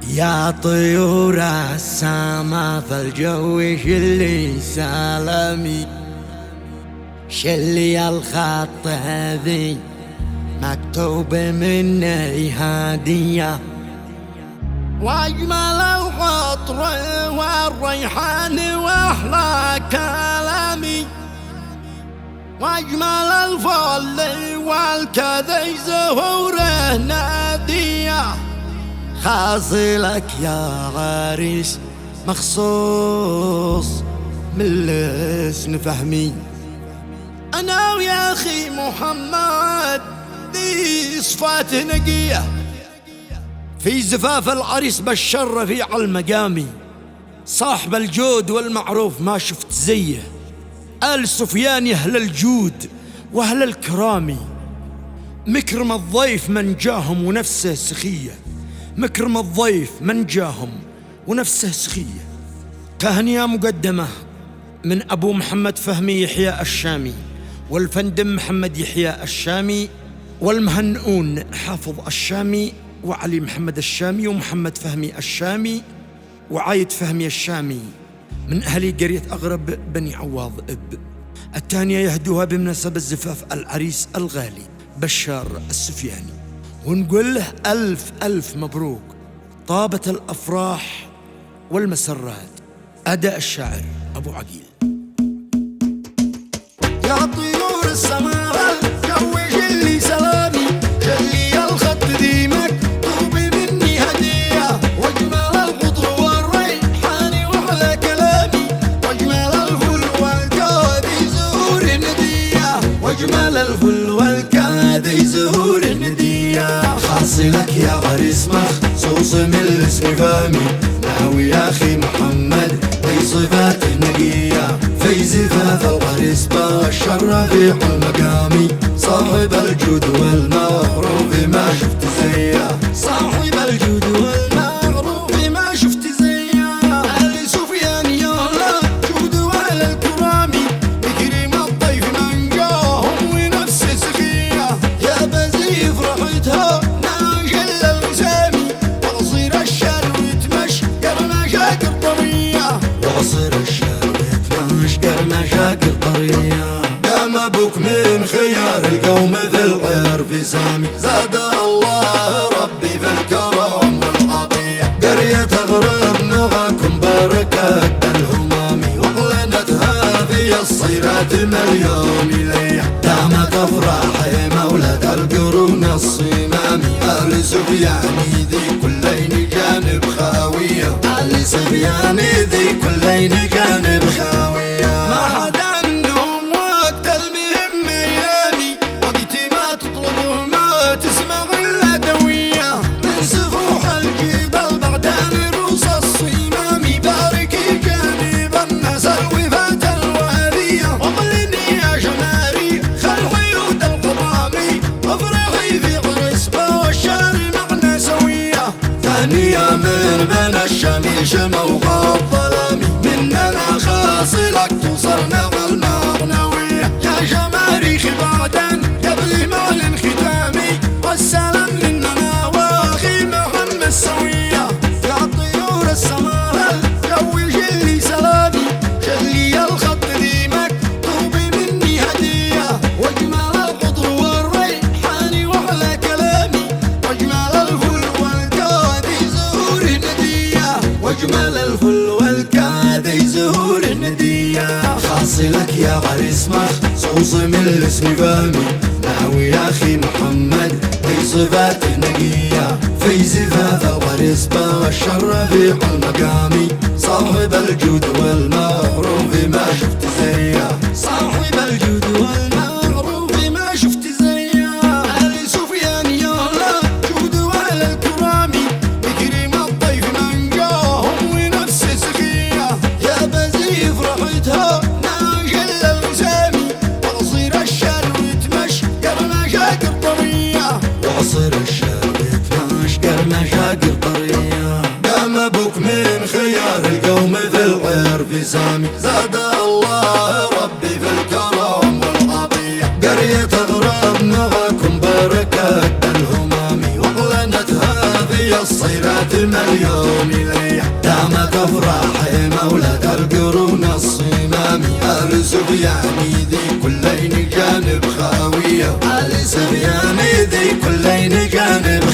يا طيور السما في الجو شلي سلامي، شلي الخط هذي مكتوب مني هدية، واجمل العطر والريحان واحلى كلامي، واجمل الفل والكذي زهوره نادية، خاصلك يا عريس مخصوص من لسن فهمي. أنا ويا أخي محمد دي صفات نقية، في زفاف العريس بالشر في المقامي، صاحب الجود والمعروف ما شفت زيه، آل سفيان أهل الجود وأهل الكرامي، مكرم الضيف من جاهم ونفسه سخية، مكرم الضيف من جاهم ونفسه سخية. تهنئة مقدمة من أبو محمد فهمي يحيى الشامي، والفندم محمد يحيى الشامي، والمهنئون حافظ الشامي وعلي محمد الشامي ومحمد فهمي الشامي وعايد فهمي الشامي من أهل قرية أغرب بني عواض إب. التهنئة يهدوها بمناسبة زفاف العريس الغالي بشار السفياني، ونقول له ألف ألف مبروك، طابت الأفراح والمسرات. أداء الشاعر أبو عقيل. يا طيور السماء جو جلي سلامي، جلي الخط ذي مكتوب مني هدية، واجمل الخضر والريحان واحلى كلامي، واجمل الفل والكاذي زهور ندية، واجمل الفل والكاذي زهور ندية، حاصلك يا عريس مخصوص من الاسم فهمي، ناوي يا أخي محمد في صفات نقية، في زفاف العريس بشر في المقامي، صاحب الجود والمعروف ما شفت زيه، صاحب الجود والمعروف ما شفت زيه، آل سفيان يا الله جود وأهل الكرامي، مكرم الضيف من جاهم ونفسه سخية، يا بزي فرحتها ناجل الوسامي، وعصير الشر ويتمشقر مشاقر طرية، وعصير الشر ويتمشقر مشاقر طرية. قام أبوك من خيار القوم ذي الغير في سامي، زاد الله ربي في الكرم والعطية، قرية أغرب نغاكم بركة الهمامي، وأعلنتها في الصيرات مليون إليه، دامت أفراحي مولد القرون الصمامي، آل سفياني ذي كلين جانب خاوية، آل سفياني ذي كلين جانب خاوية، ما حدا منهم وقت المهم ينامي، وقت ما تطلبه ما تسمع إلا دوية، من سفوح الجبال بعدان روس الصمامي، باركي جانب الناس الوفات الوهرية، وظلني يا شماري خل حيود القضامي، وافرحي في عرسبة والشار معنا سوية، ثانية من الشميش موقع الظلامي، مننا خاصلك توصلنا والمغنوية، يا شماريخ بعدن قبل معلن ختامي، والسلام مننا واخي محمد سوية، يا طيور السماء جو جلي سلامي، جلي الخط ذي مكتوب مني هدية، واجمل الخضر والريحان واحلى كلامي، واجمل الفل والكاذي زهور ندية، واجمل الفل والكاذي زهور ندية، حاصلك يا عريس مخصوص من الاسم فهمي، ناوي يا أخي محمد في صفات نقية، في زفاف العريس بشر في المقامي، صاحب الجود والمعروف ما شفت زيه، صاحب الجود والمعروف ما شفت زيه، آل سفيان يا الله جود وأهل الكرامي، مكرم الضيف من جاهم ونفسه سخية، يا بزي فرحتها ناجل الوسامي، وعصير الشر ويتمشقر مشاقر طرية، وعصير الشر ويتمشقر مشاقر طرية. قام أبوك من خيار القوم ذي الغير في سامي، زاد الله صلاة افراح مولد القرون الصمامي. آل سفياني ذي كلين جانب خاوية، آل سفياني ذي كلين جانب